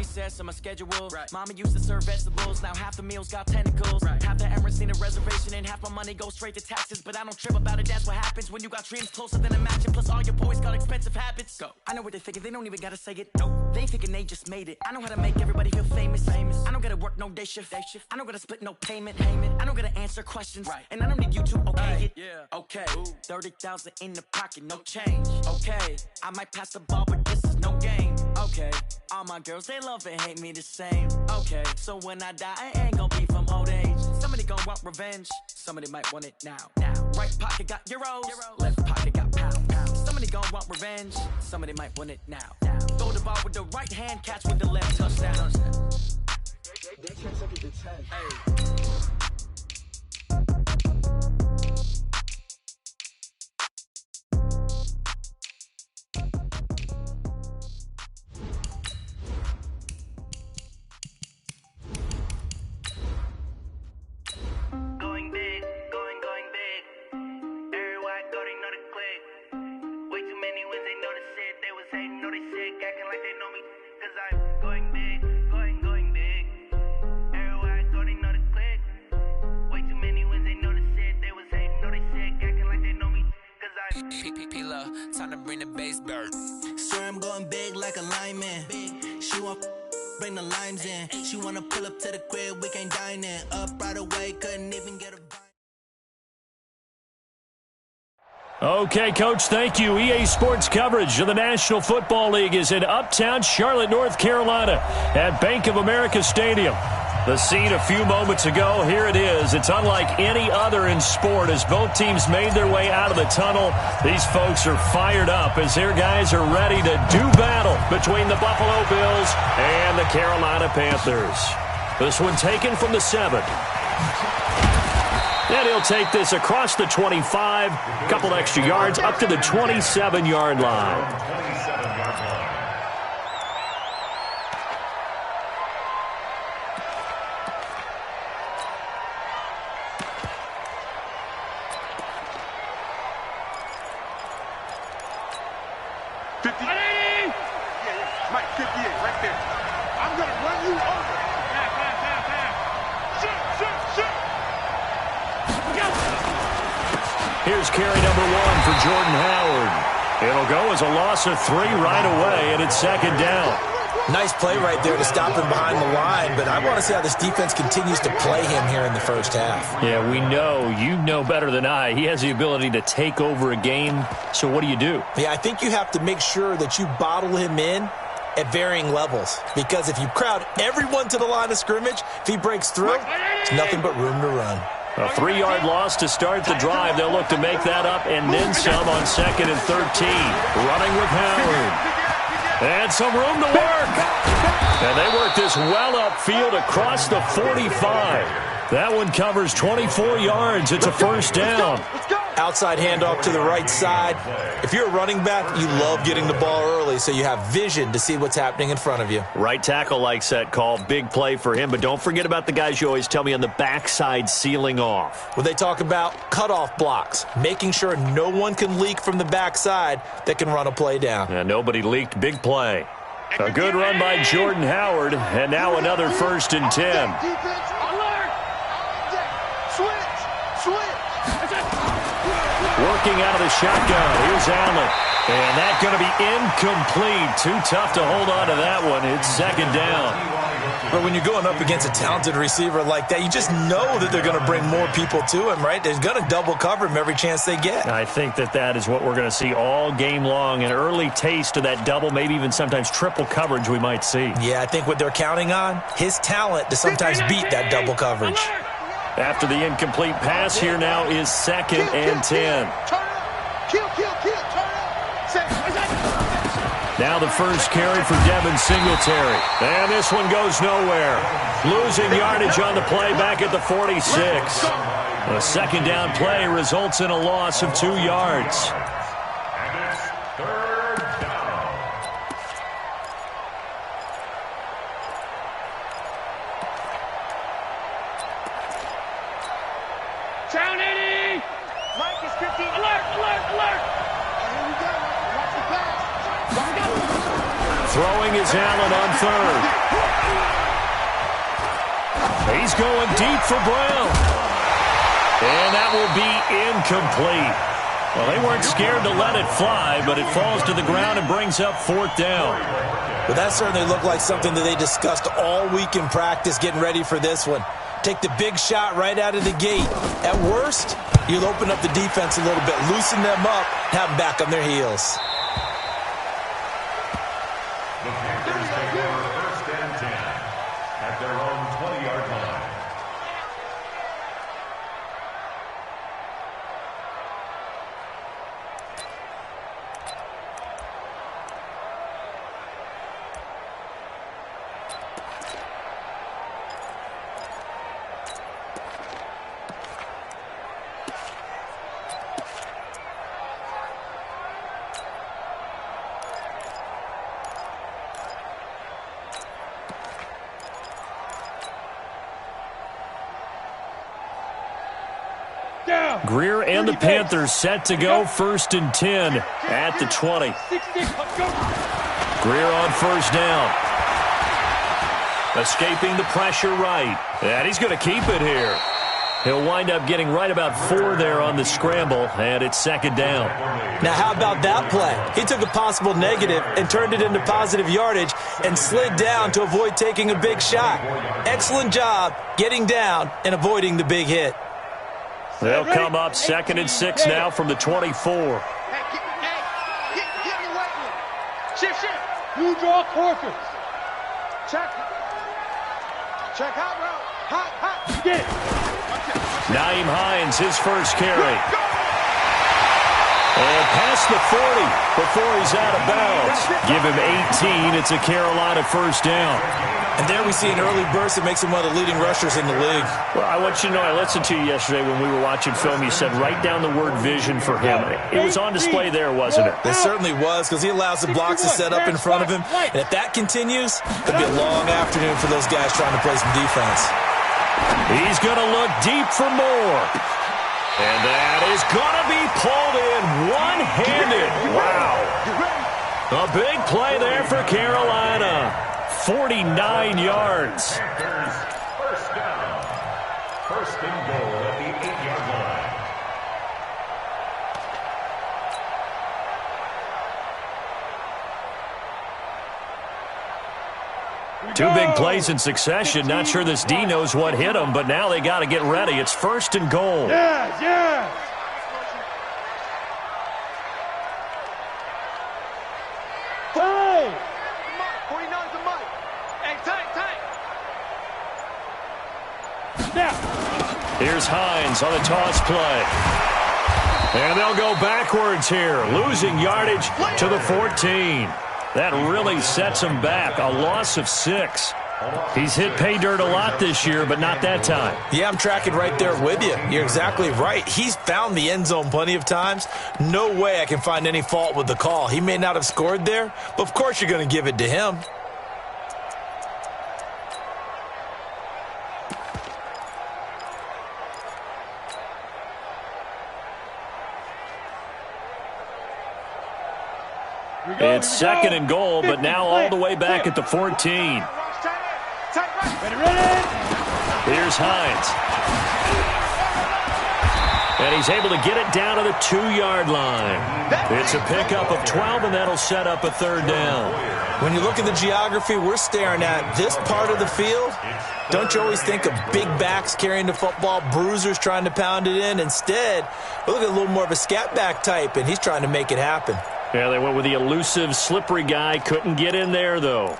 recess on my schedule. Right. Mama used to serve vegetables, now half the meals got tentacles. Right. Half the Emirates need a reservation and half my money goes straight to taxes. But I don't trip about it, that's what happens when you got dreams closer than a match. Plus all your boys got expensive habits. Go. I know what they're thinking, they don't even gotta say it. Nope. They ain't thinking they just made it. I know how to make everybody feel famous. I don't gotta work no day shift. I don't gotta split no payment. I don't gotta answer questions. Right. And I don't need you to okay it. Yeah. Okay. 30,000 in the pocket, no change. Okay. I might pass the ball, but this is no game. Okay. All my girls, they love and hate me the same. Okay. So when I die, I ain't gonna be from old age. Somebody gon' want revenge. Somebody might want it now. Right pocket got euros. Left pocket got pounds. Somebody gon' want revenge. Somebody might want it now. Throw the ball with the right hand, catch with the left, touchdown. They can't take it to 10. Hey. Time to bring the bass back. Swear I'm going big like a lineman. She want bring the limes in. She wanna pull up to the crib, we can't dine in. Up right away, couldn't even get a Okay, Coach, thank you. EA Sports coverage of the National Football League is in Uptown Charlotte, North Carolina at Bank of America Stadium. The scene a few moments ago, here it is. It's unlike any other in sport as both teams made their way out of the tunnel. These folks are fired up as their guys are ready to do battle between the Buffalo Bills and the Carolina Panthers. This one taken from the 7. And he'll take this across the 25, a couple extra yards up to the 27-yard line. Here's carry number 1 for Jordan Howard. It'll go as a loss of 3 right away, and it's second down. Nice play right there to stop him behind the line, but I want to see how this defense continues to play him here in the first half. Yeah, we know. You know better than I. He has the ability to take over a game, so what do you do? Yeah, I think you have to make sure that you bottle him in at varying levels, because if you crowd everyone to the line of scrimmage, if he breaks through, it's nothing but room to run. A 3-yard loss to start the drive. They'll look to make that up and then some on 2nd and 13. Running with Howard. And some room to work. And they work this well upfield across the 45. That one covers 24 yards. It's a first down. Outside handoff to the right side. If you're a running back, you love getting the ball early so you have vision to see what's happening in front of you. Right tackle likes that call. Big play for him. But don't forget about the guys you always tell me on the backside sealing off. When they talk about cutoff blocks, making sure no one can leak from the backside that can run a play down. Yeah, nobody leaked. Big play. A good run by Jordan Howard. And now another 1st and 10. Working out of the shotgun. Here's Allen. And that's going to be incomplete. Too tough to hold on to that one. It's second down. But when you're going up against a talented receiver like that, you just know that they're going to bring more people to him, right? They're going to double cover him every chance they get. I think that is what we're going to see all game long. An early taste of that double, maybe even sometimes triple coverage we might see. Yeah, I think what they're counting on, his talent to sometimes beat that double coverage. After the incomplete pass, here now is 2nd and 10. Now the first carry for Devin Singletary. And this one goes nowhere. Losing yardage on the play back at the 46. A second down play results in a loss of 2 yards. Down 80! Mike is 50. Alert, alert, alert! Here we go. Watch the pass. Throwing is Allen on third. He's going deep for Brown. And that will be incomplete. Well, they weren't scared to let it fly, but it falls to the ground and brings up fourth down. But that certainly looked like something that they discussed all week in practice, getting ready for this one. Take the big shot right out of the gate. At worst, you'll open up the defense a little bit, loosen them up, have them back on their heels. The Panthers take over first and 10 at their own 20-yard line. Greer and the Panthers set to go first and 10 at the 20. Greer on first down. Escaping the pressure right. And he's going to keep it here. He'll wind up getting right about 4 there on the scramble, and it's second down. Now, how about that play? He took a possible negative and turned it into positive yardage and slid down to avoid taking a big shot. Excellent job getting down and avoiding the big hit. They'll come up second and 6 now from the 24. Get in the weight room. Shift. You draw quarters. Check hot route. Hot. Get it. Nyheim Hines, his first carry. And past the 40 before he's out of bounds. Give him 18. It's a Carolina first down. And there we see an early burst that makes him one of the leading rushers in the league. Well, I want you to know, I listened to you yesterday when we were watching film. You said write down the word vision for him. It was on display there, wasn't it? It certainly was, because he allows the blocks to set up in front of him. And if that continues, it'll be a long afternoon for those guys trying to play some defense. He's going to look deep for more. And that is going to be pulled in one-handed. Wow. A big play there for Carolina. 49 yards. First down. First and goal at the 8-yard line. Two big plays in succession. Not sure this D knows what hit him, but now they got to get ready. It's first and goal. Yeah. Hey! 49's the mic. Hey, tight. Snap. Here's Hines on the toss play. And they'll go backwards here, losing yardage to the 14. That really sets him back, a loss of 6. He's hit pay dirt a lot this year, but not that time. Yeah, I'm tracking right there with you. You're exactly right. He's found the end zone plenty of times. No way I can find any fault with the call. He may not have scored there, but of course you're going to give it to him. It's second and goal, but now all the way back at the 14. Here's Hines. And he's able to get it down to the 2-yard line. It's a pickup of 12, and that'll set up a third down. When you look at the geography we're staring at, this part of the field, don't you always think of big backs carrying the football, bruisers trying to pound it in? Instead, look at a little more of a scat back type, and he's trying to make it happen. Yeah, they went with the elusive, slippery guy. Couldn't get in there, though.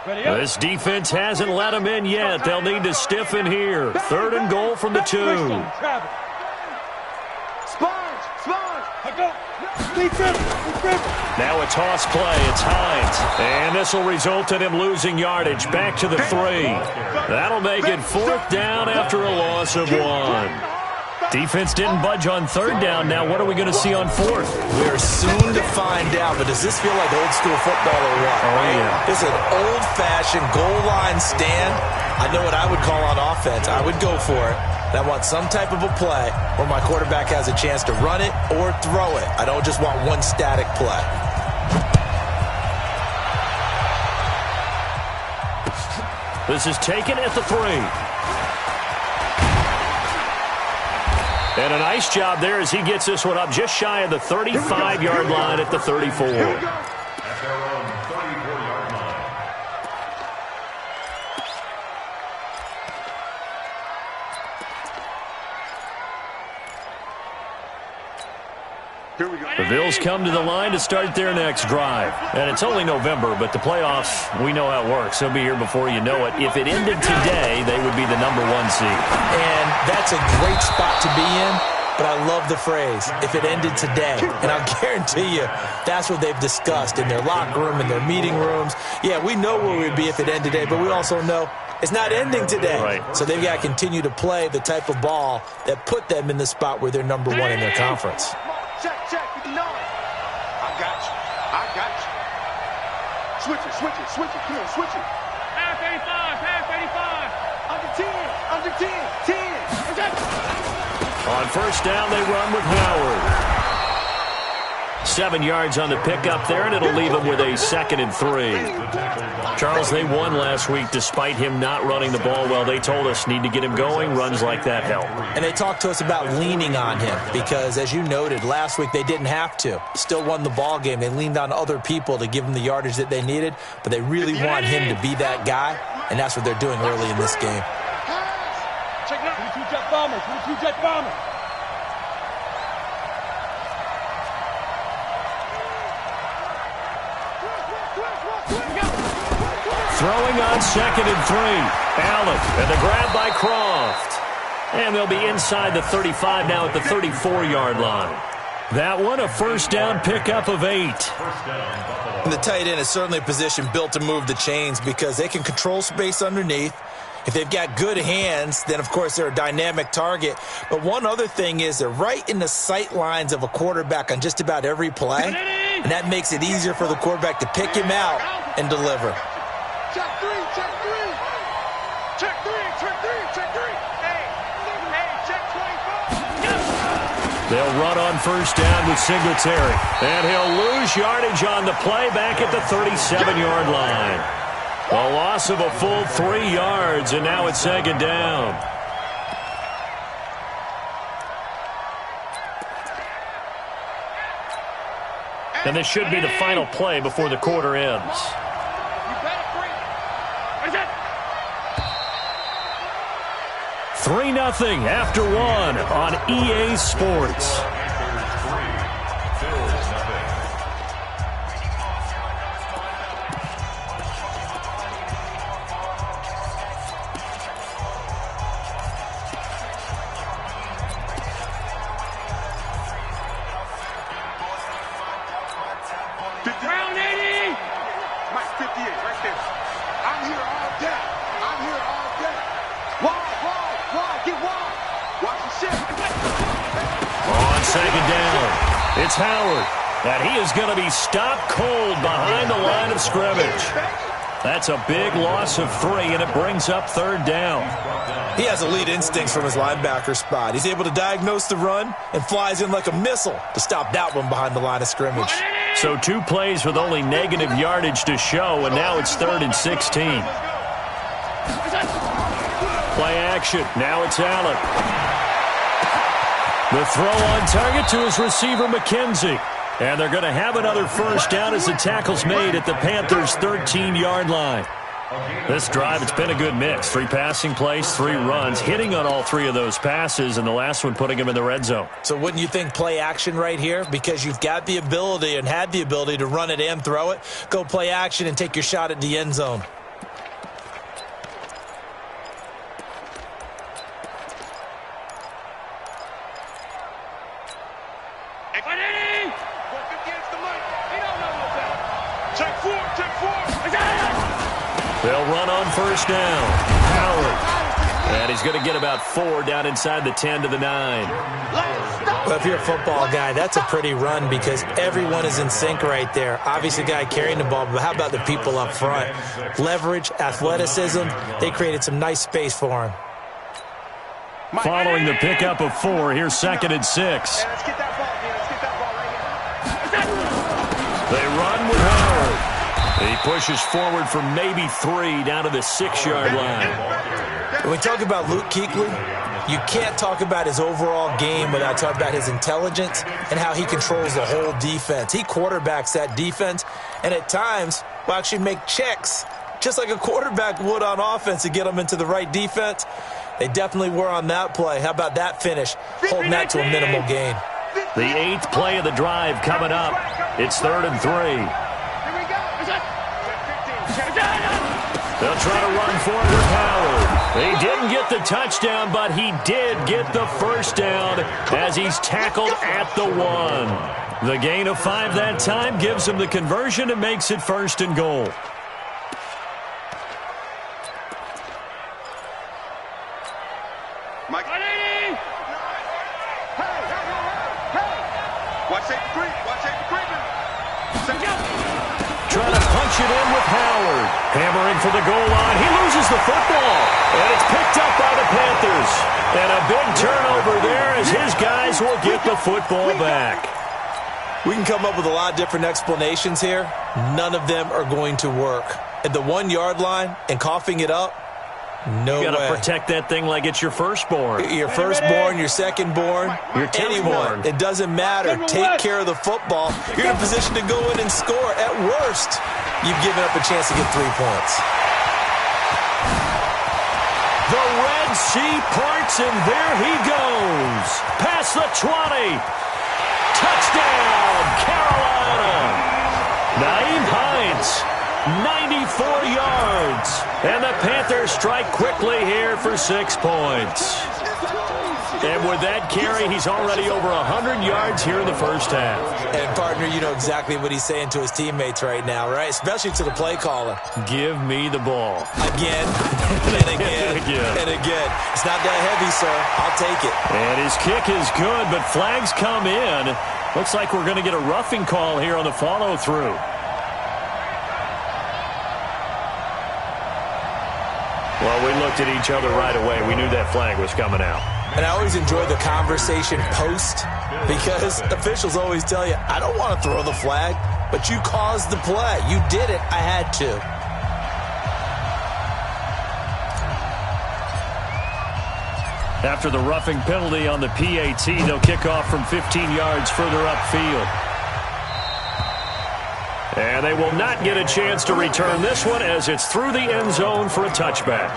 This defense hasn't let him in yet. They'll need to stiffen here. Third and goal from the 2. Now a toss play. It's Hines. And this will result in him losing yardage back to the 3. That'll make it fourth down after a loss of 1. Defense didn't budge on third down. Now what are we going to see on fourth? We're soon to find out, but does this feel like old school football or what? Oh, yeah. This is an old-fashioned goal line stand. I know what I would call on offense. I would go for it. And I want some type of a play where my quarterback has a chance to run it or throw it. I don't just want one static play. This is taken at the 3. And a nice job there as he gets this one up just shy of the 35-yard line at the 34. At their own 34-yard line. Here we go. The Bills come to the line to start their next drive. And it's only November, but the playoffs, we know how it works. They'll be here before you know it. If it ended today, they would be the #1 seed. And that's a great spot to be in, but I love the phrase, if it ended today. And I'll guarantee you, that's what they've discussed in their locker room, in their meeting rooms. Yeah, we know where we'd be if it ended today, but we also know it's not ending today. Right. So they've got to continue to play the type of ball that put them in the spot where they're #1 in their conference. Check, 59. I got you. I got you. Switch it. Come on, switch it. Half 85, half 85. Under 10. On first down, they run with Howard. 7 yards on the pickup there, and it'll leave them with a 2nd and 3. Charles, they won last week despite him not running the ball well. They told us need to get him going. Runs like that help. And they talked to us about leaning on him because, as you noted, last week they didn't have to. Still won the ball game. They leaned on other people to give them the yardage that they needed, but they really want him to be that guy, and that's what they're doing early in this game. Check it out. 22 jet bombers. Throwing on 2nd and 3. Allen, and the grab by Croft. And they'll be inside the 35 now at the 34-yard line. That one, a first down pickup of 8. And the tight end is certainly a position built to move the chains because they can control space underneath. If they've got good hands, then, of course, they're a dynamic target. But one other thing is they're right in the sight lines of a quarterback on just about every play, and that makes it easier for the quarterback to pick him out and deliver. Check three. Hey, check 25. They'll run on first down with Singletary. And he'll lose yardage on the play back at the 37-yard line. A loss of a full 3 yards, and now it's 2nd down. And this should be the final play before the quarter ends. 3-0 after 1 on EA Sports. Round 80. Mike 58, right there. I'm here all day. Wide. Get wide. Watch the shit. On 2nd down, it's Howard. And he is going to be stopped cold behind the line of scrimmage. That's a big loss of 3, and it brings up 3rd down. He has elite instincts from his linebacker spot. He's able to diagnose the run and flies in like a missile to stop that one behind the line of scrimmage. So 2 plays with only negative yardage to show, and now it's 3rd and 16. Play action. Now it's Allen. The throw on target to his receiver, McKenzie. And they're going to have another first down as the tackle's made at the Panthers' 13-yard line. This drive, it's been a good mix. 3 passing plays, 3 runs, hitting on all 3 of those passes, and the last one putting him in the red zone. So wouldn't you think play action right here? Because you've got the ability and had the ability to run it and throw it. Go play action and take your shot at the end zone. They'll run on first down. Howard. And he's going to get about 4 down inside the 10 to the 9. Well, if you're a football guy, that's a pretty run because everyone is in sync right there. Obviously, the guy carrying the ball, but how about the people up front? Leverage, athleticism, they created some nice space for him. Following the pickup of 4, here's 2nd and 6. Let's get that ball, man. Let's get that ball right here. They run with Howard. He pushes forward for maybe 3 down to the 6-yard line. When we talk about Luke Kuechly, you can't talk about his overall game without talking about his intelligence and how he controls the whole defense. He quarterbacks that defense, and at times will actually make checks, just like a quarterback would on offense to get them into the right defense. They definitely were on that play. How about that finish? Holding that to a minimal gain. The 8th play of the drive coming up. It's 3rd and 3. They'll try to run forward with Howard. He didn't get the touchdown, but he did get the first down as he's tackled at the 1. The gain of 5 that time gives him the conversion and makes it 1st and goal. Mike. Hey! Watch safety creep. Watch safety creeping. Trying to punch it in with Howard. Hammering for the goal line. He loses the football. And it's picked up by the Panthers. And a big turnover there as his guys will get the football back. We can come up with a lot of different explanations here. None of them are going to work. At the 1-yard line and coughing it up, no way. You got to protect that thing like it's your firstborn. Your firstborn, your secondborn, your anyone. It doesn't matter. Take care of the football. You're in a position to go in and score. At worst, you've given up a chance to get 3 points. The Red Sea parts, and there he goes. Past the 20. Touchdown, Carolina. Nyheim Hines, 94 yards. And the Panthers strike quickly here for 6 points. And with that carry, he's already over 100 yards here in the first half. And, partner, you know exactly what he's saying to his teammates right now, right? Especially to the play caller. Give me the ball. Again, and again, and again. It's not that heavy, sir. I'll take it. And his kick is good, but flags come in. Looks like we're going to get a roughing call here on the follow-through. Well, we looked at each other right away. We knew that flag was coming out. And I always enjoy the conversation post because officials always tell you, I don't want to throw the flag, but you caused the play. You did it. I had to. After the roughing penalty on the PAT, they'll kick off from 15 yards further upfield. And they will not get a chance to return this one as it's through the end zone for a touchback.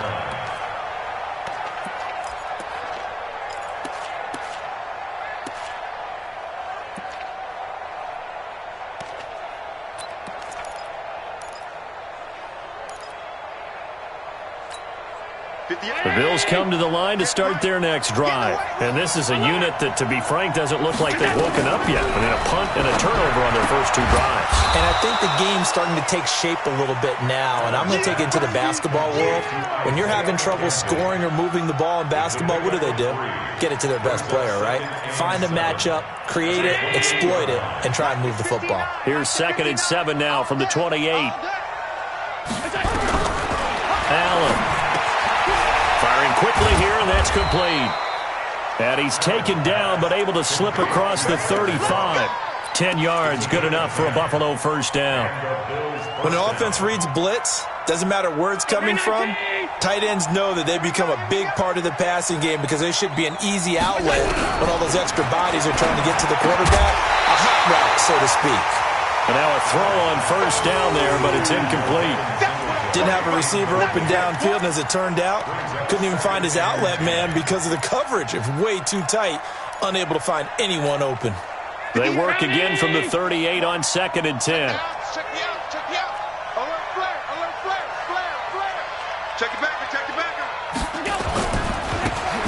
The Bills come to the line to start their next drive. And this is a unit that, to be frank, doesn't look like they've woken up yet. I mean, a punt and a turnover on their first 2 drives. And I think the game's starting to take shape a little bit now. And I'm going to take it to the basketball world. When you're having trouble scoring or moving the ball in basketball, what do? Get it to their best player, right? Find a matchup, create it, exploit it, and try and move the football. Here's 2nd and 7 now from the 28. Allen. Firing quickly here, and that's complete. And he's taken down, but able to slip across the 35. 10 yards, good enough for a Buffalo first down. When an offense reads blitz, doesn't matter where it's coming from, tight ends know that they become a big part of the passing game because they should be an easy outlet when all those extra bodies are trying to get to the quarterback. A hot route, so to speak. And now a throw on first down there, but it's incomplete. Didn't have a receiver open downfield, and as it turned out, couldn't even find his outlet man because of the coverage. It was way too tight, unable to find anyone open. They work again from the 38 on 2nd and 10. Check me out. Alert flare. Check it back.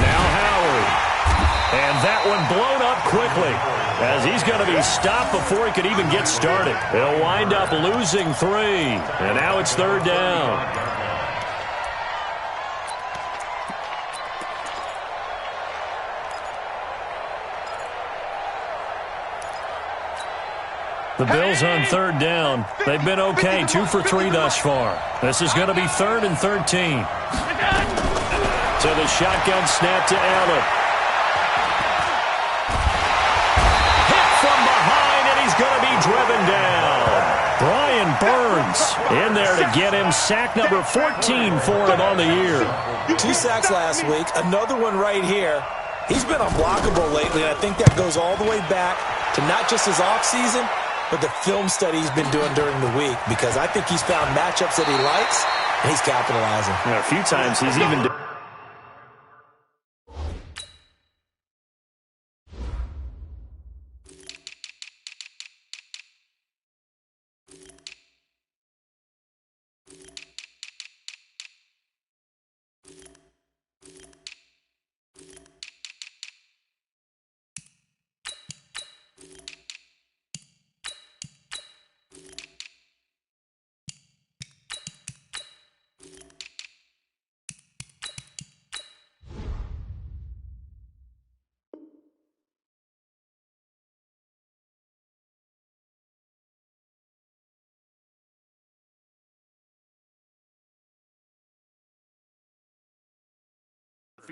Now Howard. And that one blown up quickly as he's going to be stopped before he could even get started. He'll wind up losing 3. And now it's 3rd down. The Bills on 3rd down. They've been okay, 2 for 3 thus far. This is going to be 3rd and 13. To the shotgun snap to Allen. Hit from behind, and he's going to be driven down. Brian Burns in there to get him sack number 14 for him on the year. 2 sacks last week, another one right here. He's been unblockable lately, and I think that goes all the way back to not just his offseason, but the film study he's been doing during the week, because I think he's found matchups that he likes, and he's capitalizing. And a few times he's even...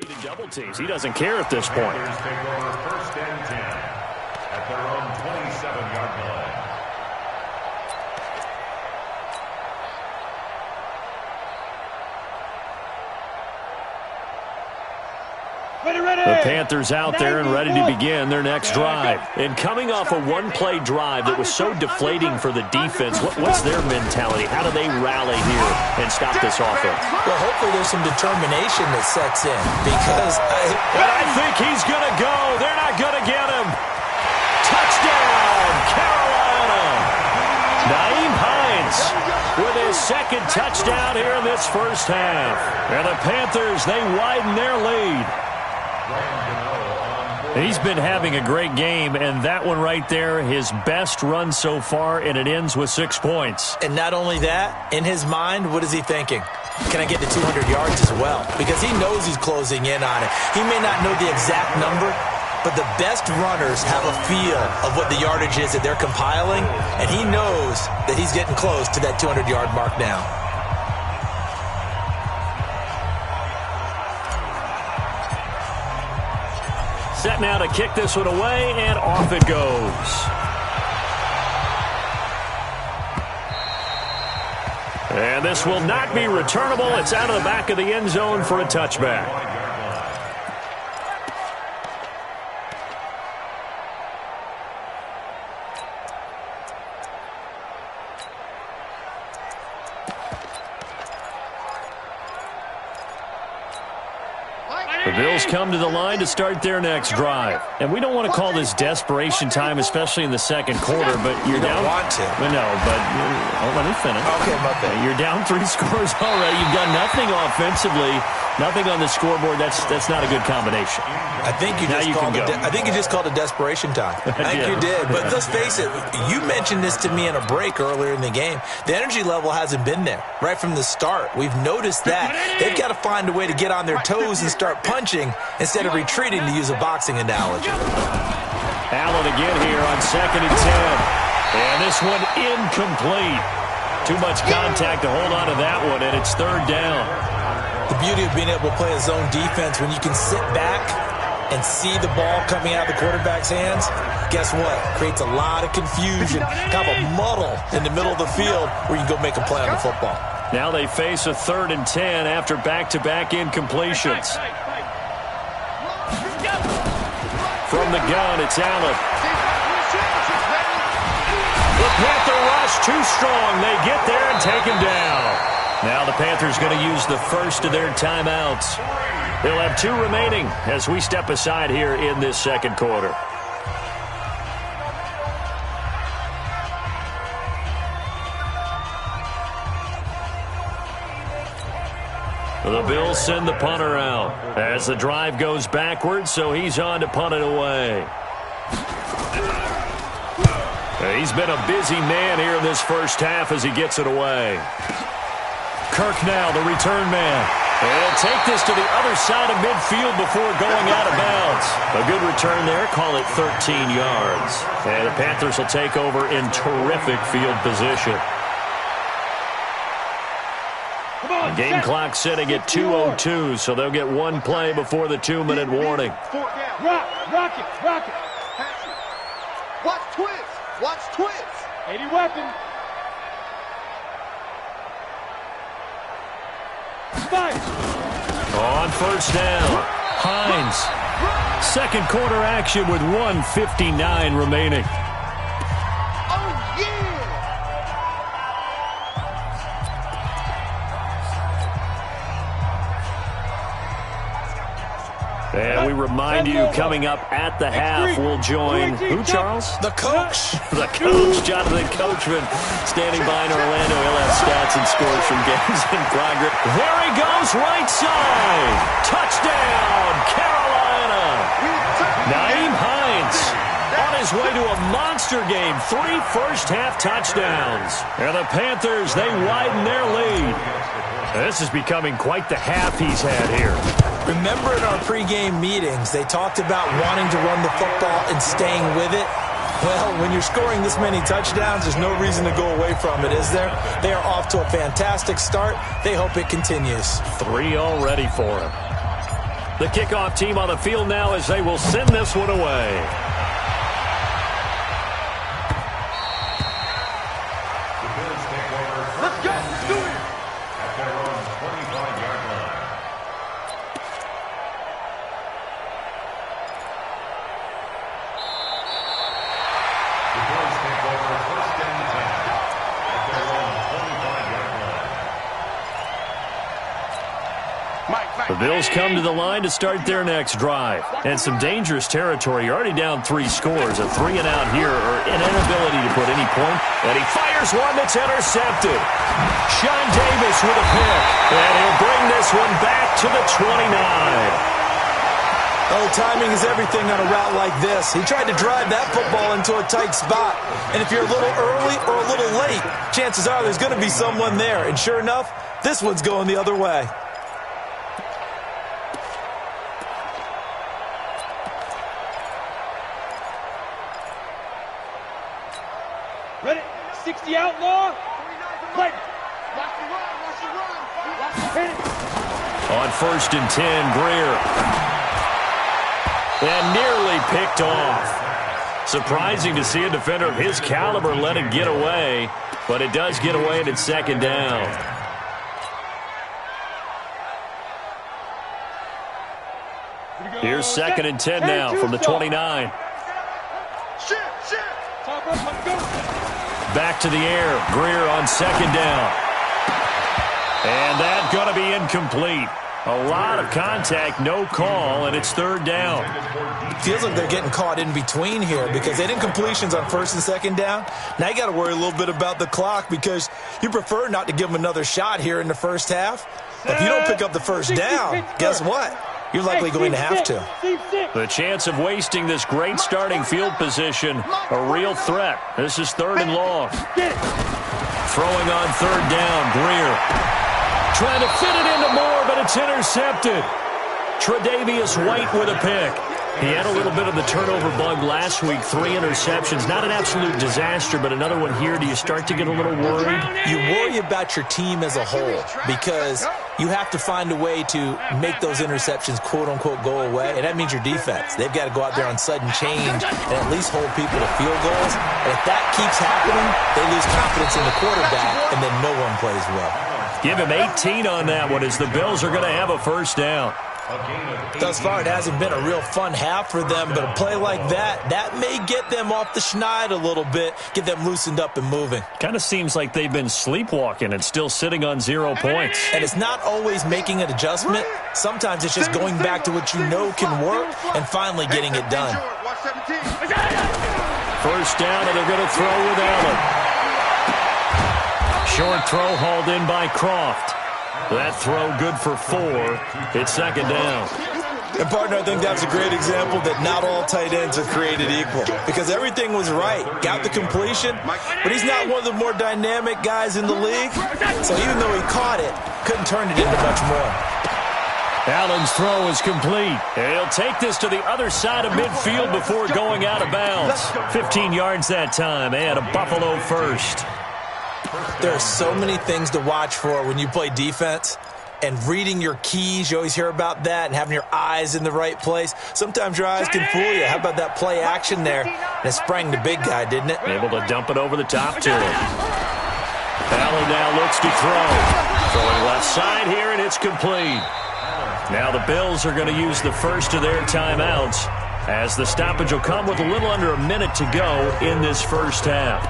defeated double teams. He doesn't care at this point. Panthers take over 1st and 10 at their own 27-yard line. The Panthers out there and ready to begin their next drive. And coming off a one-play drive that was so deflating for the defense, what's their mentality? How do they rally here and stop this offense? Well, hopefully there's some determination that sets in, because I think he's going to go. They're not going to get him. Touchdown, Carolina. Nyheim Hines with his second touchdown here in this first half. And the Panthers, they widen their lead. He's been having a great game, and that one right there, his best run so far, and it ends with 6 points. And not only that, in his mind, what is he thinking? Can I get to 200 yards as well? Because he knows he's closing in on it. He may not know the exact number, but the best runners have a feel of what the yardage is that they're compiling, and he knows that he's getting close to that 200-yard mark now. Set now to kick this one away, and off it goes. And this will not be returnable. It's out of the back of the end zone for a touchback. The Bills come to the line to start their next drive. And we don't want to call this desperation time, especially in the second quarter, but you're down. You don't want to. No, but let me finish. Okay, my bad. You're down 3 scores already. You've done nothing offensively, nothing on the scoreboard. That's not a good combination. I think you just called it desperation time. I think you did. But let's face it, you mentioned this to me in a break earlier in the game. The energy level hasn't been there right from the start. We've noticed that. They've got to find a way to get on their toes and start punching instead of retreating, to use a boxing analogy. Allen again here on 2nd and 10. And this one incomplete. Too much contact to hold on to that one, and it's 3rd down. The beauty of being able to play a zone defense, when you can sit back and see the ball coming out of the quarterback's hands, guess what? Creates a lot of confusion, kind of a muddle in the middle of the field where you can go make a play on the football. Now they face a 3rd and 10 after back-to-back incompletions. From the gun, it's Allen. The Panther rush too strong. They get there and take him down. Now the Panthers going to use the first of their timeouts. They'll have 2 remaining as we step aside here in this second quarter. The Bills send the punter out as the drive goes backwards, so he's on to punt it away. He's been a busy man here in this first half as he gets it away. Kirk now, the return man. And he'll take this to the other side of midfield before going out of bounds. A good return there, call it 13 yards. And the Panthers will take over in terrific field position. The game clock sitting at 2:02, so they'll get one play before the 2-minute warning. Rock it. Watch twist. 80 weapon. Fire. On first down, Hines. Second quarter action with 1:59 remaining. Oh, yeah. And we remind you, coming up at the half, we'll join who, Charles? The coach. The coach, Jonathan Coachman, standing by in Orlando. He'll have stats and scores from games in progress. There he goes, right side. Touchdown, Carolina. Nyheim Hines on his way to a monster game. 3 first-half touchdowns. And the Panthers, they widen their lead. This is becoming quite the half he's had here. Remember in our pregame meetings, they talked about wanting to run the football and staying with it? Well, when you're scoring this many touchdowns, there's no reason to go away from it, is there? They are off to a fantastic start. They hope it continues. 3 already for him. The kickoff team on the field now as they will send this one away. Let's go. Do it. At their own 25-yard line. The Bills take over first and 10 at their own 25-yard line. The Bills come to the line to start their next drive. And some dangerous territory. You're already down 3 scores. A 3-and-out here, or an inability to put any point. And he fires one that's intercepted. Sean Davis with a pick. And he'll bring this one back to the 29. Oh, timing is everything on a route like this. He tried to drive that football into a tight spot. And if you're a little early or a little late, chances are there's going to be someone there. And sure enough, this one's going the other way. Ready? 60 outlaw. Play. Hit it. On first and 10, Greer. And nearly picked off. Surprising to see a defender of his caliber let it get away, but it does get away and it's second down. Here's second and 10 now from the 29. Back to the air. Greer on second down. And that's going to be incomplete. A lot of contact, no call, and it's third down. Feels like they're getting caught in between here because they didn't completions on first and second down. Now you got to worry a little bit about the clock because you prefer not to give them another shot here in the first half. If you don't pick up the first down, guess what? You're likely going to have to. The chance of wasting this great starting field position, a real threat. This is third and long. Throwing on third down, Greer. Trying to fit it into Moore, but it's intercepted. Tre'Davious White with a pick. He had a little bit of the turnover bug last week, 3 interceptions. Not an absolute disaster, but another one here. Do you start to get a little worried? You worry about your team as a whole because you have to find a way to make those interceptions, quote-unquote, go away, and that means your defense. They've got to go out there on sudden change and at least hold people to field goals. And if that keeps happening, they lose confidence in the quarterback, and then no one plays well. Give him 18 on that one as the Bills are going to have a first down. Thus far, it hasn't been a real fun half for them, but a play like that may get them off the schneid a little bit, get them loosened up and moving. Kind of seems like they've been sleepwalking and still sitting on 0 points. And it's not always making an adjustment. Sometimes it's just going back to what you know can work and finally getting it done. First down, and they're going to throw with Allen. Short throw hauled in by Croft. That throw good for 4. It's second down. And, partner, I think that's a great example that not all tight ends are created equal because everything was right. Got the completion, but he's not one of the more dynamic guys in the league. So even though he caught it, couldn't turn it into much more. Allen's throw is complete. He'll take this to the other side of midfield before going out of bounds. 15 yards that time, and a Buffalo first. There are so many things to watch for when you play defense. And reading your keys, you always hear about that, and having your eyes in the right place. Sometimes your eyes can fool you. How about that play action there? And it sprang the big guy, didn't it? Able to dump it over the top to him. Allen now looks to throw. Throwing left side here, and it's complete. Now the Bills are going to use the first of their timeouts, as the stoppage will come with a little under a minute to go in this first half.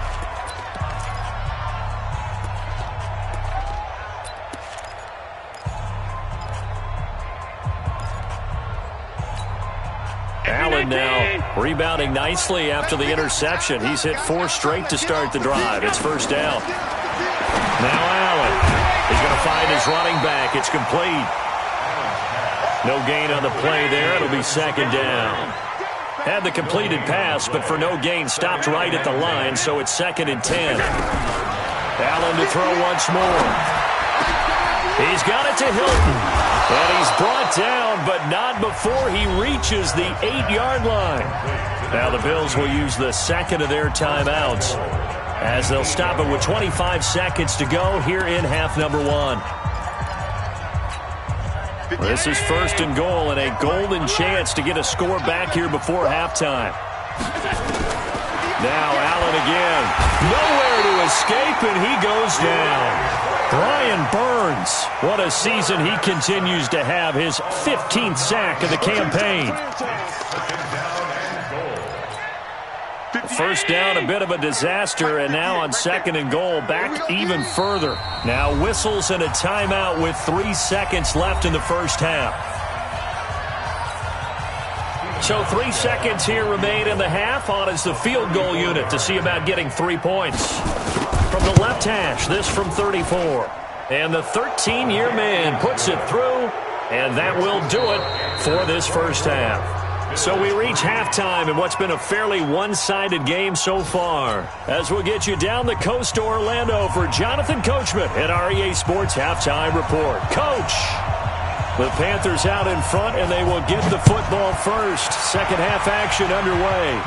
Allen now rebounding nicely after the interception. He's hit 4 straight to start the drive. It's first down. Now Allen is going to find his running back. It's complete. No gain on the play there. It'll be second down. Had the completed pass, but for no gain, stopped right at the line, so it's 2nd and 10. Allen to throw once more. He's got it to Hilton. And he's brought down, but not before he reaches the 8-yard line. Now the Bills will use the second of their timeouts, as they'll stop it with 25 seconds to go here in half number 1. This is 1st and goal, and a golden chance to get a score back here before halftime. Now Allen again. Nowhere to escape, and he goes down. Brian Burns, what a season he continues to have, his 15th sack of the campaign. First down, a bit of a disaster, and now on 2nd and goal, back even further. Now whistles and a timeout with 3 seconds left in the first half. So 3 seconds here remain in the half. On is the field goal unit to see about getting 3 points. From the left hash, this from 34. And the 13-year man puts it through, and that will do it for this first half. So we reach halftime in what's been a fairly one-sided game so far, as we'll get you down the coast to Orlando for Jonathan Coachman at our EA Sports Halftime Report. Coach, the Panthers out in front, and they will get the football first. Second half action underway.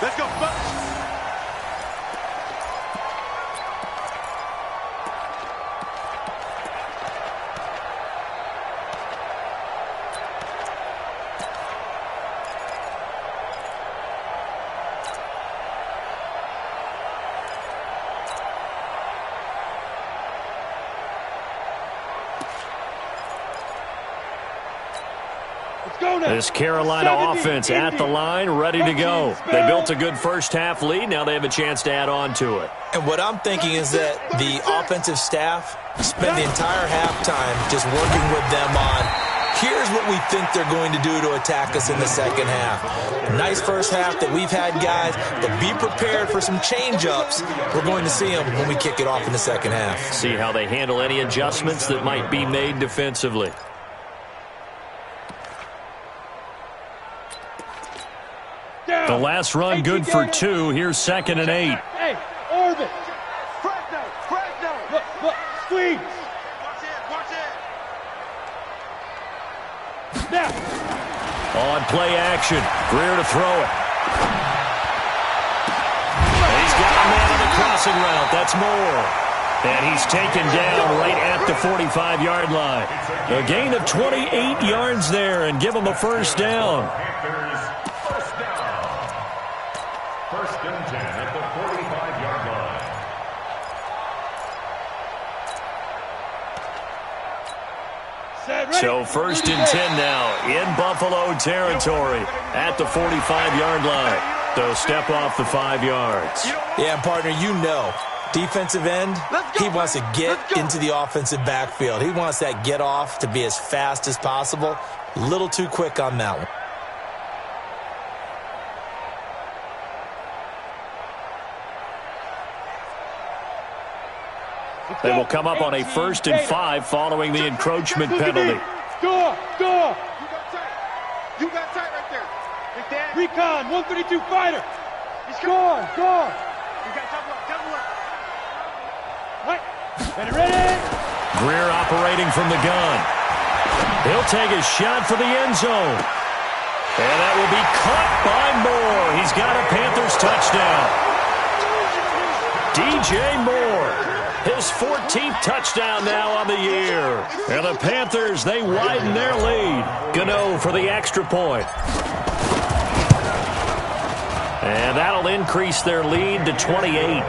Let's go, Bucks. This Carolina offense at the line, ready to go. They built a good first half lead. Now they have a chance to add on to it. And what I'm thinking is that the offensive staff spent the entire halftime just working with them on, here's what we think they're going to do to attack us in the second half. A nice first half that we've had, guys, but be prepared for some change-ups. We're going to see them when we kick it off in the second half. See how they handle any adjustments that might be made defensively. The last run good for 2. Here's 2nd and 8. Hey, orbit. Look, squeeze. Watch it. Now. On play action. Greer to throw it. He's got a man on the crossing route. That's Moore. And he's taken down right at the 45-yard line. A gain of 28 yards there, and give him a first down. First and 10 at the 45-yard line. So 1st and 10 now in Buffalo territory at the 45-yard line. So step off the 5 yards. Yeah, partner, you know, defensive end, he wants to get into the offensive backfield. He wants that get off to be as fast as possible. A little too quick on that one. They will come up on a 1st and 5 following the encroachment penalty. Go. You got tight right there. Recon, 132 fighter. Go on. You got double up. Right. Ready. Greer operating from the gun. He'll take a shot for the end zone. And that will be caught by Moore. He's got a Panthers touchdown. DJ Moore, his 14th touchdown now on the year. And the Panthers, they widen their lead. Gano for the extra point. And that'll increase their lead to 28.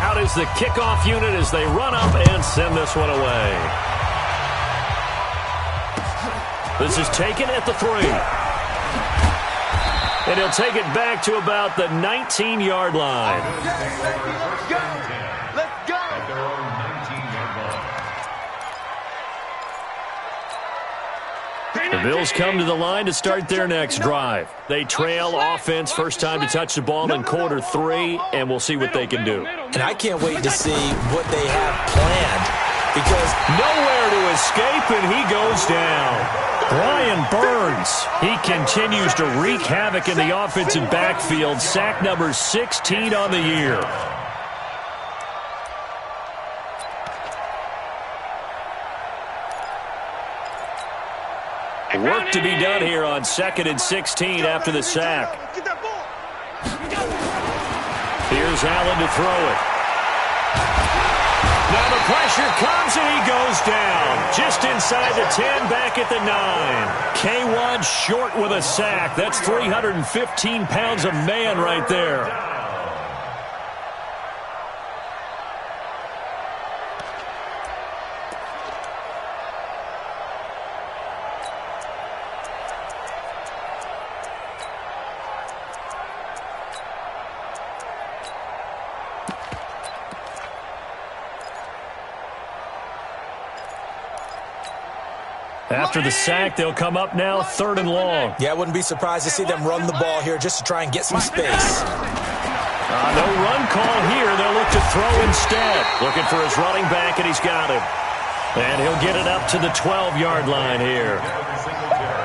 Out is the kickoff unit as they run up and send this one away. This is taken at the 3. And he'll take it back to about the 19-yard line. Let's go. The Bills come to the line to start their next drive. They trail offense, first time to touch the ball in quarter 3, and we'll see what they can do. And I can't wait to see what they have planned, because nowhere to escape, and he goes down. Brian Burns, he continues to wreak havoc in the offensive backfield. Sack number 16 on the year. Work to be done here on 2nd and 16 after the sack. Here's Allen to throw it. Now the pressure comes and he goes down. Just inside the 10, back at the 9. K1 short with a sack. That's 315 pounds of man right there. After the sack, they'll come up now 3rd and long. Yeah, I wouldn't be surprised to see them run the ball here just to try and get some space. No run call here. They'll look to throw instead. Looking for his running back, and he's got him. And he'll get it up to the 12-yard line here.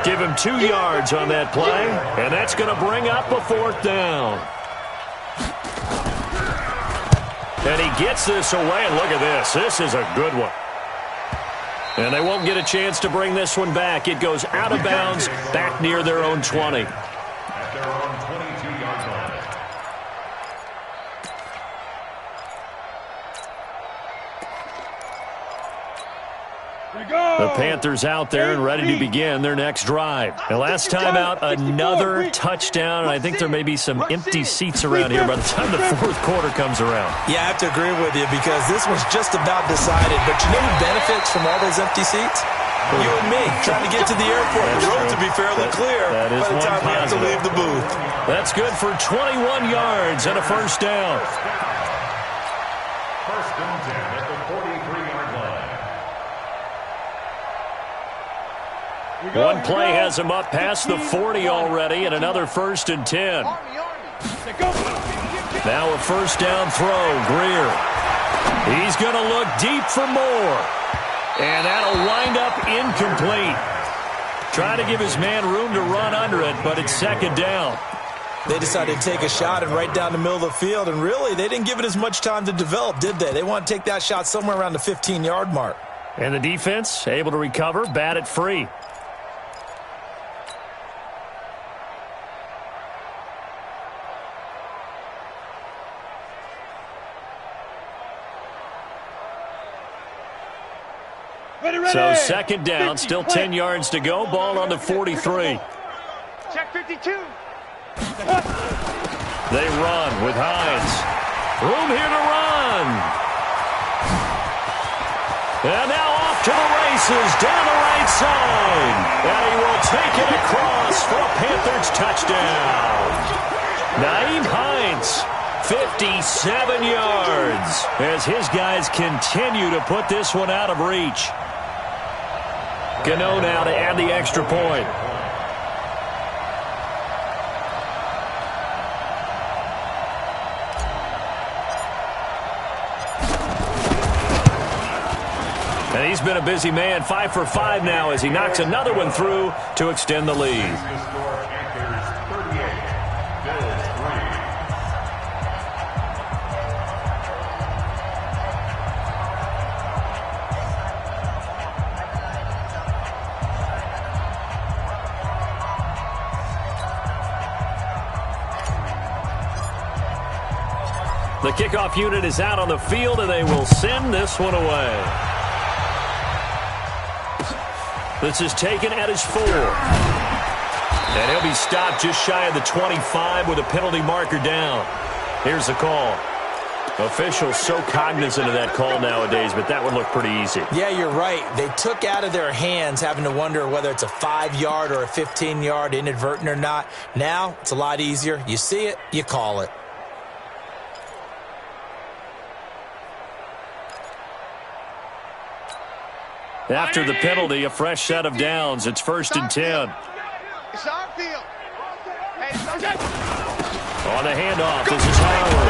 Give him 2 yards on that play, and that's going to bring up a 4th down. And he gets this away, and look at this. This is a good one. And they won't get a chance to bring this one back. It goes out of bounds, back near their own 20. At their own 22-yard line. The Panthers out there and ready to begin their next drive. The last time out, another touchdown, and I think there may be some empty seats around here by the time the 4th quarter comes around. Yeah, I have to agree with you because this one's just about decided. But you know who benefits from all those empty seats? You and me, trying to get to the airport. The road to be fairly clear by the time we have to leave the booth. That's good for 21 yards and a 1st down. 1st and 10 at the 43-yard line. One play has him up past the 40 already, and another 1st and 10. Now a 1st down throw, Greer. He's going to look deep for Moore. And that'll wind up incomplete. Trying to give his man room to run under it, but it's 2nd down. They decided to take a shot and right down the middle of the field, and really, they didn't give it as much time to develop, did they? They want to take that shot somewhere around the 15-yard mark. And the defense able to recover, bat it free. So 2nd down, still 10 yards to go. Ball on the 43. Check 52. They run with Hines. Room here to run. And now off to the races down the right side. And he will take it across for a Panthers touchdown. Nyheim Hines, 57 yards, as his guys continue to put this one out of reach. Gano now to add the extra point. And he's been a busy man, 5 for 5 now as he knocks another one through to extend the lead. The kickoff unit is out on the field, and they will send this one away. This is taken at his 4. And he'll be stopped just shy of the 25 with a penalty marker down. Here's the call. Officials so cognizant of that call nowadays, but that would look pretty easy. Yeah, you're right. They took out of their hands having to wonder whether it's a 5-yard or a 15-yard inadvertent or not. Now, it's a lot easier. You see it, you call it. After the penalty, a fresh set of downs. It's 1st and 10. It's our field. On the handoff, this is Howard.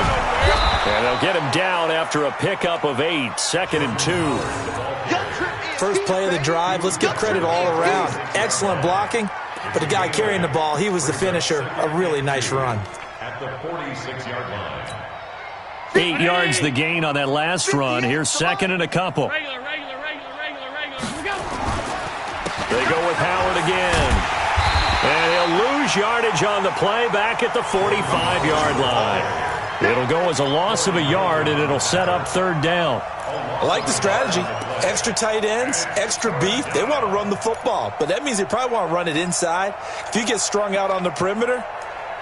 And they'll get him down after a pickup of 8. 2nd and 2. First play of the drive, let's give credit all around. Excellent blocking, but the guy carrying the ball, he was the finisher. A really nice run. At the 46-yard line. 8 yards the gain on that last run. Here's 2nd and a couple. Regular. They go with Howard again. And he'll lose yardage on the play back at the 45-yard line. It'll go as a loss of a yard, and it'll set up 3rd down. I like the strategy. Extra tight ends, extra beef. They want to run the football, but that means they probably want to run it inside. If you get strung out on the perimeter,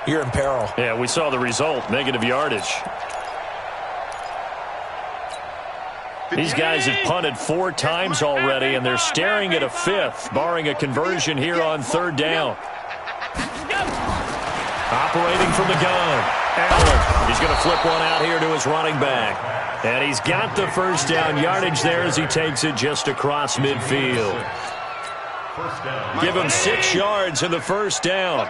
you're in peril. Yeah, we saw the result, negative yardage. These guys have punted 4 times already, and they're staring at a 5th, barring a conversion here on 3rd down. Operating from the gun. Allen, he's going to flip one out here to his running back. And he's got the 1st down yardage there as he takes it just across midfield. Give him 6 yards in the 1st down.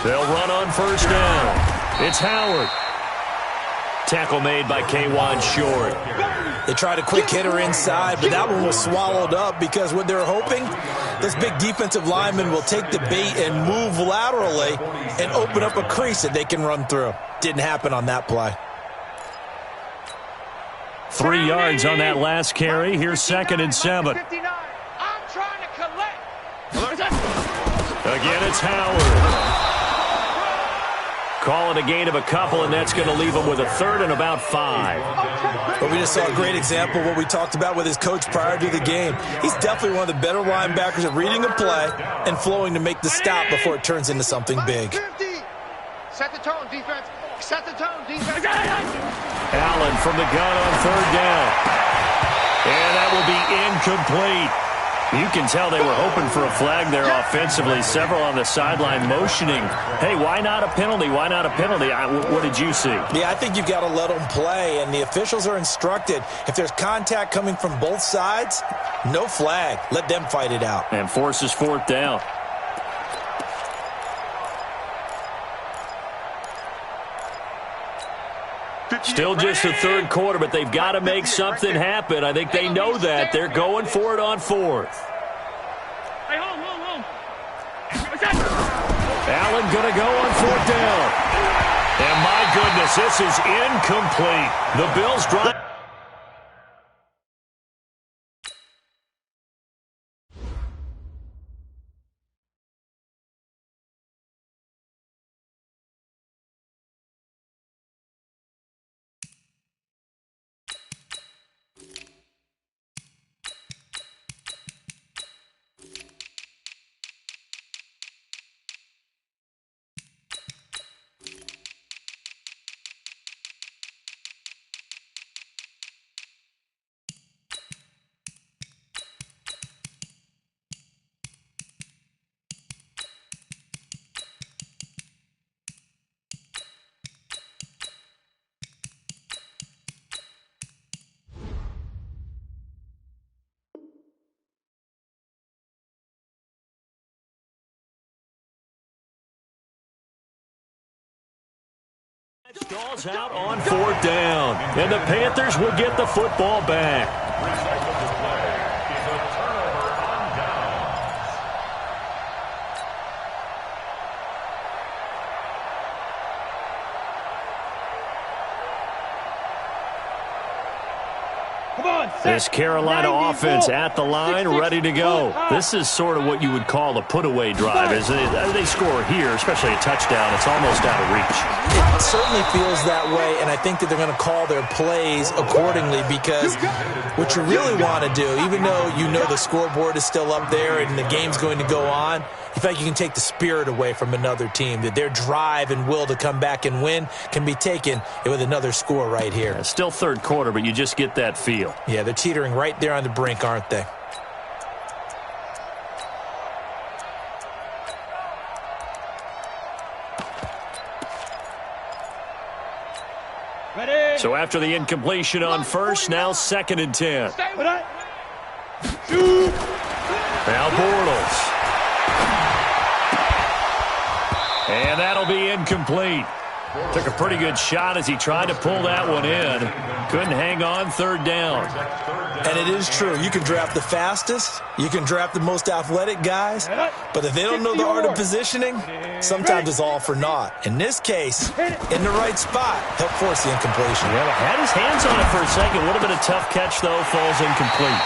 They'll run on 1st down. It's Howard. Tackle made by K1 Short. They tried a quick hitter inside, but that one was swallowed up because what they're hoping, this big defensive lineman will take the bait and move laterally and open up a crease that they can run through. Didn't happen on that play. 3 yards on that last carry. Here's 2nd and 7. I'm trying to collect. Again, it's Howard. Calling a gain of a couple, and that's going to leave him with a 3rd and about 5. But we just saw a great example of what we talked about with his coach prior to the game. He's definitely one of the better linebackers at reading a play and flowing to make the stop before it turns into something big. Set the tone, defense. Set the tone, defense. Allen from the gun on 3rd down. And that will be incomplete. You can tell they were hoping for a flag there offensively. Several on the sideline motioning, hey, why not a penalty? Why not a penalty? What did you see? Yeah, I think you've got to let them play, and the officials are instructed. If there's contact coming from both sides, no flag. Let them fight it out. And forces 4th down. Still just the 3rd quarter, but they've got to make something happen. I think they know that. They're going for it on 4th. Hey, home. Allen going to go on 4th down. And my goodness, this is incomplete. The Bills drive. Stalls out on 4th down, and the Panthers will get the football back. Come on. This Carolina offense at the line, ready to go. This is sort of what you would call a put-away drive. As they score here, especially a touchdown, it's almost out of reach. It certainly feels that way, and I think that they're going to call their plays accordingly, because what you really want to do, even though you know the scoreboard is still up there and the game's going to go on, in fact, you can take the spirit away from another team, that their drive and will to come back and win can be taken with another score right here. It's still third quarter, but you just get that feel. Yeah, they're teetering right there on the brink, aren't they? Ready. So after the incompletion on first, now 2nd and 10. Now Bortles. And that'll be incomplete. Took a pretty good shot as he tried to pull that one in. Couldn't hang on, 3rd down. And it is true. You can draft the fastest. You can draft the most athletic guys. But if they don't know the art of positioning, sometimes it's all for naught. In this case, in the right spot, helped force the incompletion. Yeah, had his hands on it for a second. A little bit of tough catch, though. Falls incomplete.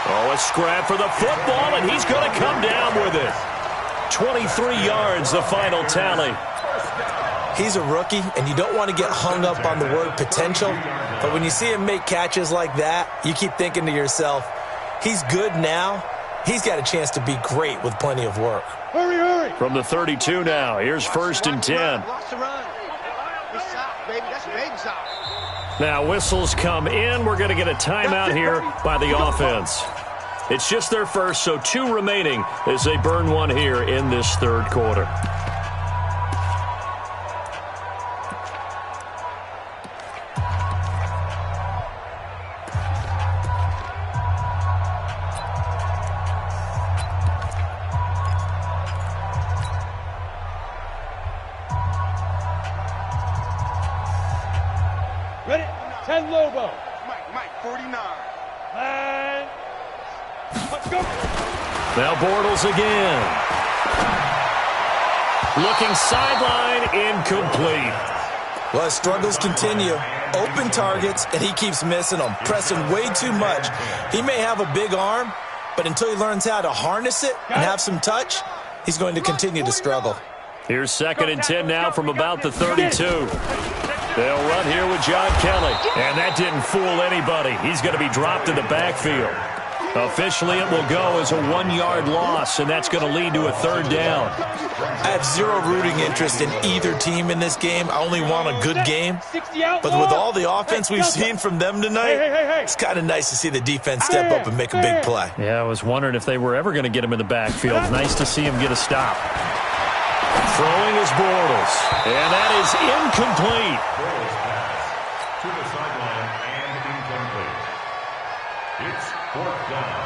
Oh, a scrap for the football, and he's going to come down with it. 23 yards, the final tally. He's a rookie, and you don't want to get hung up on the word potential. But when you see him make catches like that, you keep thinking to yourself, he's good now. He's got a chance to be great with plenty of work. Hurry, hurry. From the 32 now, here's 1st and 10. Lost the run. Good stop, baby. That's a baby stop. Now whistles come in. We're going to get a timeout here by the offense. It's just their first, so 2 remaining as they burn one here in this 3rd quarter. Ready. 10 Lobo. Mike, 49. And let's go. Now Bortles again. Looking sideline, incomplete. Well, his struggles continue. Open targets, and he keeps missing them, pressing way too much. He may have a big arm, but until he learns how to harness it and have some touch, he's going to continue to struggle. Here's 2nd and 10 now from about the 32. They'll run here with John Kelly. And that didn't fool anybody. He's going to be dropped in the backfield. Officially, it will go as a 1-yard loss, and that's going to lead to a 3rd down. I have zero rooting interest in either team in this game. I only want a good game. But with all the offense we've seen from them tonight, it's kind of nice to see the defense step up and make a big play. Yeah, I was wondering if they were ever going to get him in the backfield. Nice to see him get a stop. Throwing is Bortles, and that is incomplete. Bortles pass to the sideline and incomplete. It's 4th down.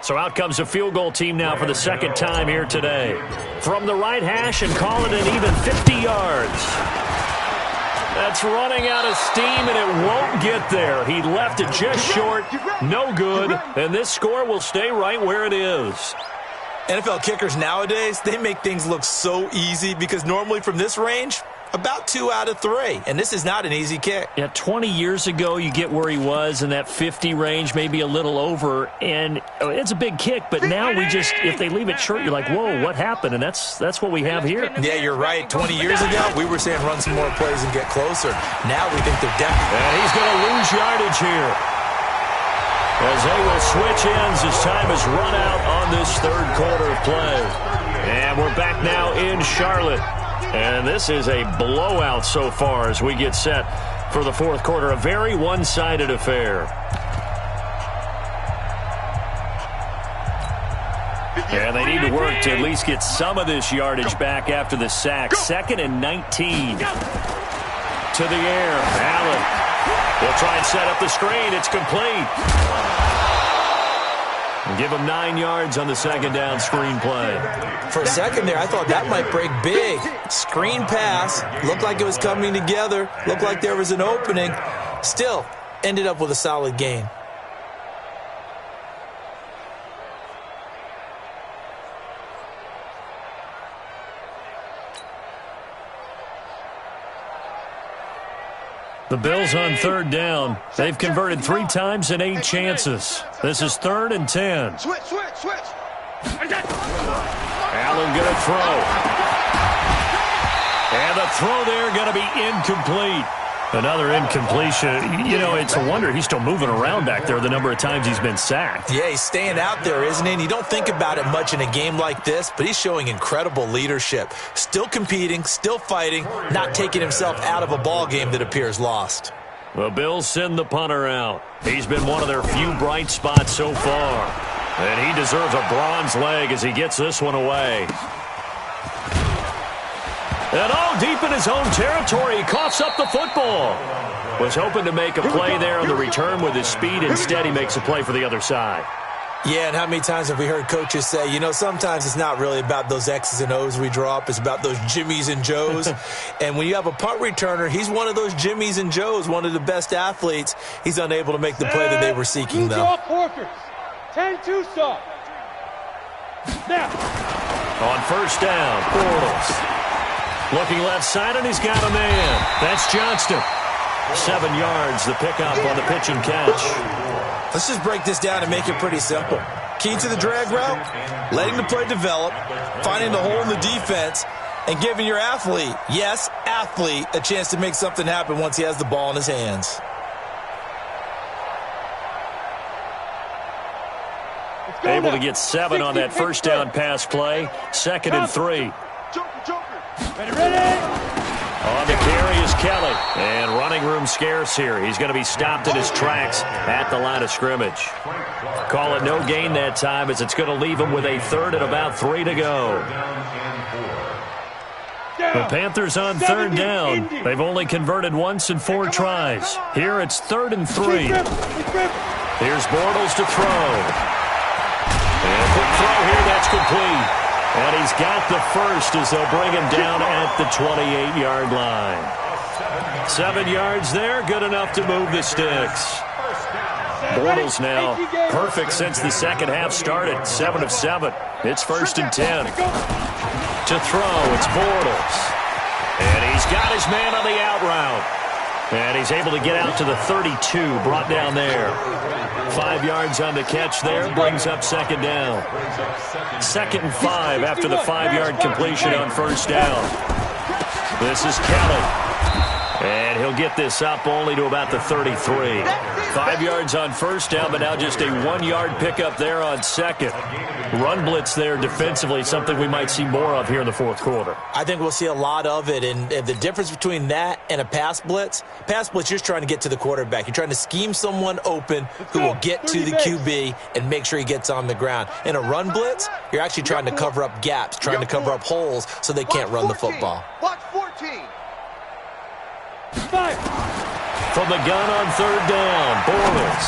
So out comes a field goal team now for the 2nd time here today. From the right hash and call it an even 50 yards. That's running out of steam, and it won't get there. He left it just short, no good, and this score will stay right where it is. NFL kickers nowadays, they make things look so easy because normally from this range, about 2 out of 3, and this is not an easy kick. Yeah, 20 years ago, you get where he was in that 50 range, maybe a little over, and it's a big kick, but now we just, if they leave it short, you're like, whoa, what happened? And that's what we have here. Yeah, you're right. 20 years ago, we were saying run some more plays and get closer. Now we think they're definitely. And he's going to lose yardage here, as they will switch ends as time is run out on this 3rd quarter of play. And we're back now in Charlotte. And this is a blowout so far as we get set for the 4th quarter. A very one-sided affair. And they need to work to at least get some of this yardage back after the sack. 2nd and 19. To the air. Allen will try and set up the screen. It's complete. And give him 9 yards on the 2nd down screen play. For a second there, I thought that might break big. Screen pass. Looked like it was coming together. Looked like there was an opening. Still, ended up with a solid gain. The Bills on third down. They've converted 3 times in 8 chances. This is 3rd and 10. Switch. Allen going to throw. And the throw there going to be incomplete. Another incompletion. You know, it's a wonder he's still moving around back there the number of times he's been sacked. Yeah, he's staying out there, isn't he? And you don't think about it much in a game like this, but he's showing incredible leadership. Still competing, still fighting, not taking himself out of a ball game that appears lost. The Bills send the punter out. He's been one of their few bright spots so far. And he deserves a bronze leg as he gets this one away. And deep in his own territory, he coughs up the football. Was hoping to make a play there on the return with his speed. Instead, he makes a play for the other side. Yeah, and how many times have we heard coaches say, you know, sometimes it's not really about those X's and O's we draw up. It's about those Jimmies and Joes. And when you have a punt returner, he's one of those Jimmies and Joes, one of the best athletes. He's unable to make the play that they were seeking, though. 10-2 stop. Now. On first down, Bortles. Looking left side, and he's got a man. That's Johnston. 7 yards, the pickup on the pitch and catch. Let's just break this down and make it pretty simple. Key to the drag route, letting the play develop, finding the hole in the defense, and giving your athlete, yes, athlete, a chance to make something happen once he has the ball in his hands. Able to get 7 on that first down pass play. 2nd and 3. Ready. On the carry is Kelly. And running room scarce here. He's going to be stopped in his tracks at the line of scrimmage. Call it no gain that time as it's going to leave him with a 3rd and about 3 to go. The Panthers on 3rd down. They've only converted once in 4 tries. Here it's 3rd and 3. Here's Bortles to throw. And quick throw here, that's complete. And he's got the first as they'll bring him down at the 28-yard line. 7 yards there, good enough to move the sticks. Bortles now perfect since the second half started, 7 of 7. It's 1st and 10. To throw, it's Bortles. And he's got his man on the out route. And he's able to get out to the 32, brought down there. 5 yards on the catch there, brings up 2nd down. 2nd and 5 after the 5-yard completion on first down. This is Kelly. And he'll get this up only to about the 33. 5 yards on first down, but now just a 1-yard pickup there on 2nd. Run blitz there defensively, something we might see more of here in the 4th quarter. I think we'll see a lot of it, and the difference between that and a pass blitz, you're just trying to get to the quarterback. You're trying to scheme someone open who will get to the QB and make sure he gets on the ground. In a run blitz, you're actually trying to cover up gaps, trying to cover up holes so they can't run the football. Watch 14. From the gun on 3rd down, Bortles.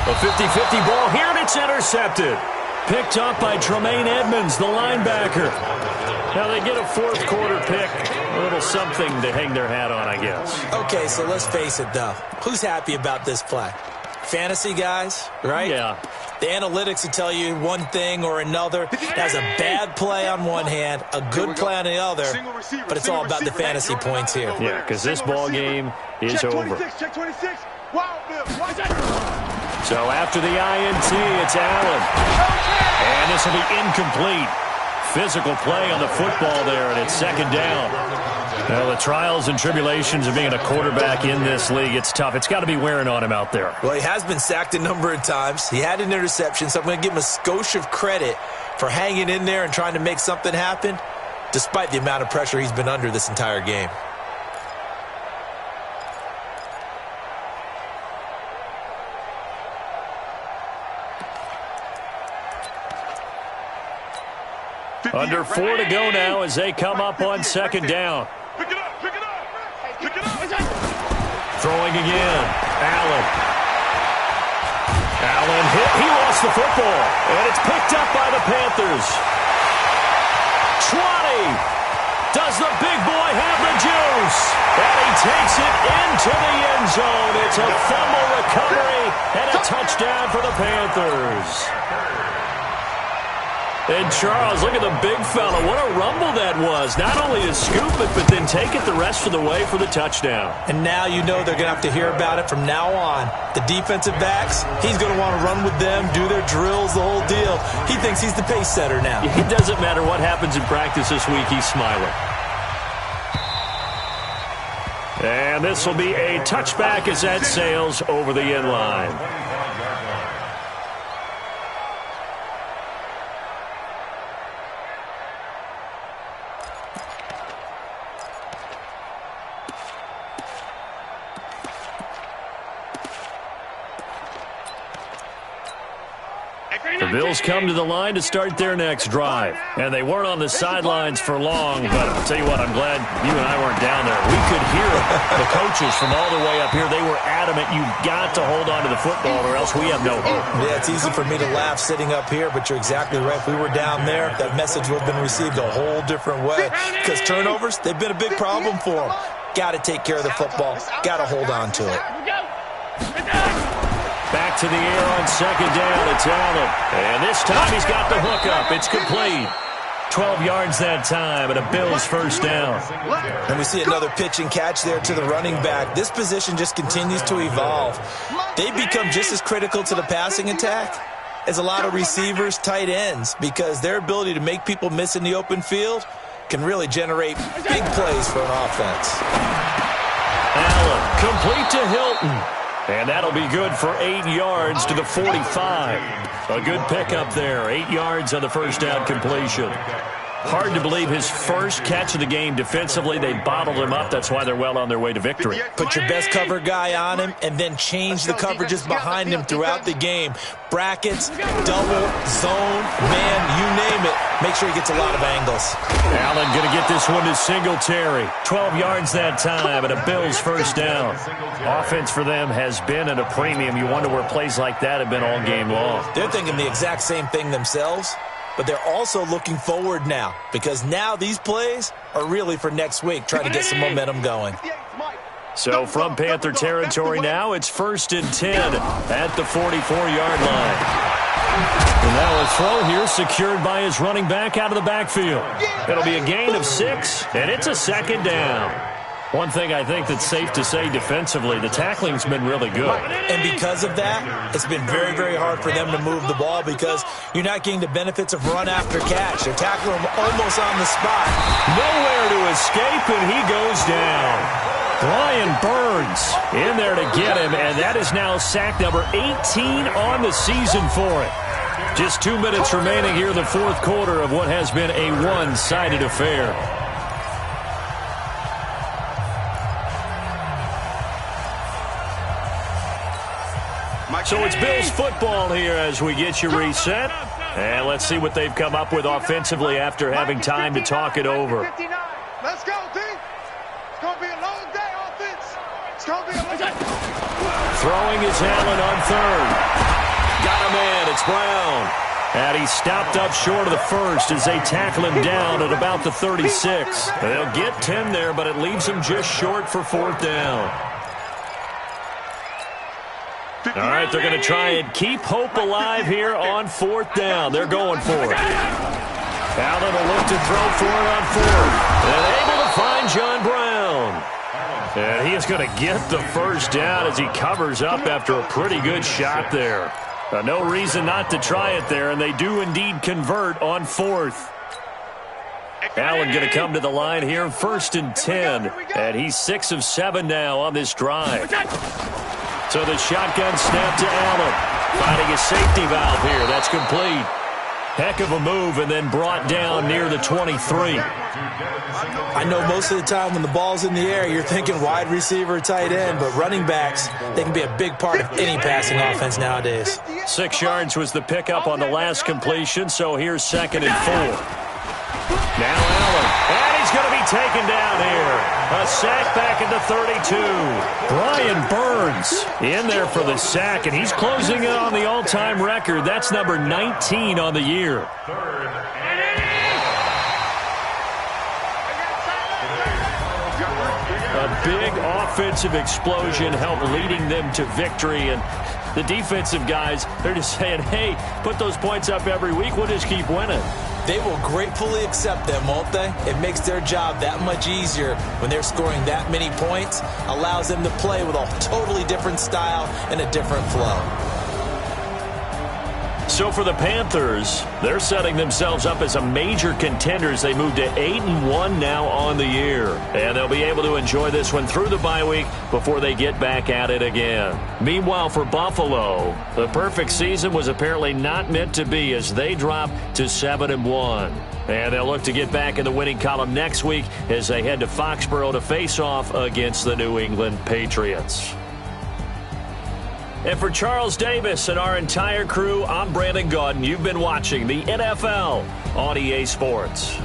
A 50-50 ball here, and it's intercepted. Picked up by Tremaine Edmonds, the linebacker. Now they get a 4th quarter pick. A little something to hang their hat on, I guess. Okay, so let's face it, though. Who's happy about this play? Fantasy guys, right? Yeah. The analytics will tell you one thing or another. That's a bad play on one hand, a good play on the other, but it's all about the fantasy points here. Yeah, because this ball game is over. Check 26. Wow, Bill. Watch that. So after the INT, it's Allen. And this will be incomplete. Physical play on the football there, and it's 2nd down. Well, the trials and tribulations of being a quarterback in this league, it's tough. It's got to be wearing on him out there. Well, he has been sacked a number of times. He had an interception, so I'm going to give him a skosh of credit for hanging in there and trying to make something happen, despite the amount of pressure he's been under this entire game. Under 4 to go now as they come up on 2nd down. Pick it up. Throwing again. Allen hit. He lost the football. And it's picked up by the Panthers. 20. Does the big boy have the juice? And he takes it into the end zone. It's a fumble recovery and a touchdown for the Panthers. And Charles, look at the big fella. What a rumble that was. Not only to scoop it, but then take it the rest of the way for the touchdown. And now you know they're going to have to hear about it from now on. The defensive backs, he's going to want to run with them, do their drills, the whole deal. He thinks he's the pace setter now. It doesn't matter what happens in practice this week. He's smiling. And this will be a touchback as that sails over the end line. The Bills come to the line to start their next drive. And they weren't on the sidelines for long, but I'll tell you what, I'm glad you and I weren't down there. We could hear the coaches from all the way up here. They were adamant, you've got to hold on to the football or else we have no hope. Yeah, it's easy for me to laugh sitting up here, but you're exactly right. If we were down there, that message would have been received a whole different way. Because turnovers, they've been a big problem for them. Got to take care of the football. Got to hold on to it. Back to the air on second down. It's Allen. And this time he's got the hook up. It's complete. 12 yards that time and a Bills first down. And we see another pitch and catch there to the running back. This position just continues to evolve. They become just as critical to the passing attack as a lot of receivers, tight ends, because their ability to make people miss in the open field can really generate big plays for an offense. Allen, complete to Hilton. And that'll be good for 8 yards to the 45. A good pickup there. 8 yards on the first down completion. Hard to believe his first catch of the game defensively. They bottled him up. That's why they're well on their way to victory. Put your best cover guy on him and then change the coverages behind him throughout the game. Brackets, double, zone, man, you name it. Make sure he gets a lot of angles. Allen going to get this one to Singletary. 12 yards that time and a Bills first down. Offense for them has been at a premium. You wonder where plays like that have been all game long. They're thinking the exact same thing themselves. But they're also looking forward now because now these plays are really for next week, trying to get some momentum going. So from Panther territory now, it's 1st and 10 at the 44-yard line. And now a throw here secured by his running back out of the backfield. It'll be a gain of 6, and it's a second down. One thing I think that's safe to say defensively, the tackling's been really good. And because of that, it's been very, very hard for them to move the ball because you're not getting the benefits of run after catch. They're tackling him almost on the spot. Nowhere to escape, and he goes down. Brian Burns in there to get him, and that is now sack number 18 on the season for it. Just 2 minutes remaining here in the fourth quarter of what has been a one-sided affair. So it's Bills football here as we get you reset. And let's see what they've come up with offensively after having time to talk it over. Let's go, D. It's going to be a long day, offense. It's going to be a long day. Throwing is Allen on third. Got him in. It's Brown. And he stopped up short of the first as they tackle him down at about the 36. They'll get 10 there, but it leaves him just short for 4th down. All right, they're going to try and keep hope alive here on 4th down. They're going for it. Allen will look to throw for it on 4th. And able to find John Brown. And he is going to get the first down as he covers up after a pretty good shot there. No reason not to try it there, and they do indeed convert on 4th. Allen going to come to the line here, 1st and 10. And he's 6 of 7 now on this drive. So the shotgun snap to Allen. Finding a safety valve here. That's complete. Heck of a move and then brought down near the 23. I know most of the time when the ball's in the air, you're thinking wide receiver, tight end, but running backs, they can be a big part of any passing offense nowadays. 6 yards was the pickup on the last completion, so here's 2nd and 4. Now Allen, and he's going to be taken down here. A sack back at the 32. Brian Burns in there for the sack, and he's closing in on the all-time record. That's number 19 on the year. A big offensive explosion helped leading them to victory, and The defensive guys, they're just saying, hey, put those points up every week. We'll just keep winning. They will gratefully accept them, won't they? It makes their job that much easier when they're scoring that many points. Allows them to play with a totally different style and a different flow. So for the Panthers, they're setting themselves up as a major contender as they move to 8-1 now on the year. And they'll be able to enjoy this one through the bye week before they get back at it again. Meanwhile, for Buffalo, the perfect season was apparently not meant to be as they drop to 7-1. And they'll look to get back in the winning column next week as they head to Foxborough to face off against the New England Patriots. And for Charles Davis and our entire crew, I'm Brandon Gaudin. You've been watching the NFL on EA Sports.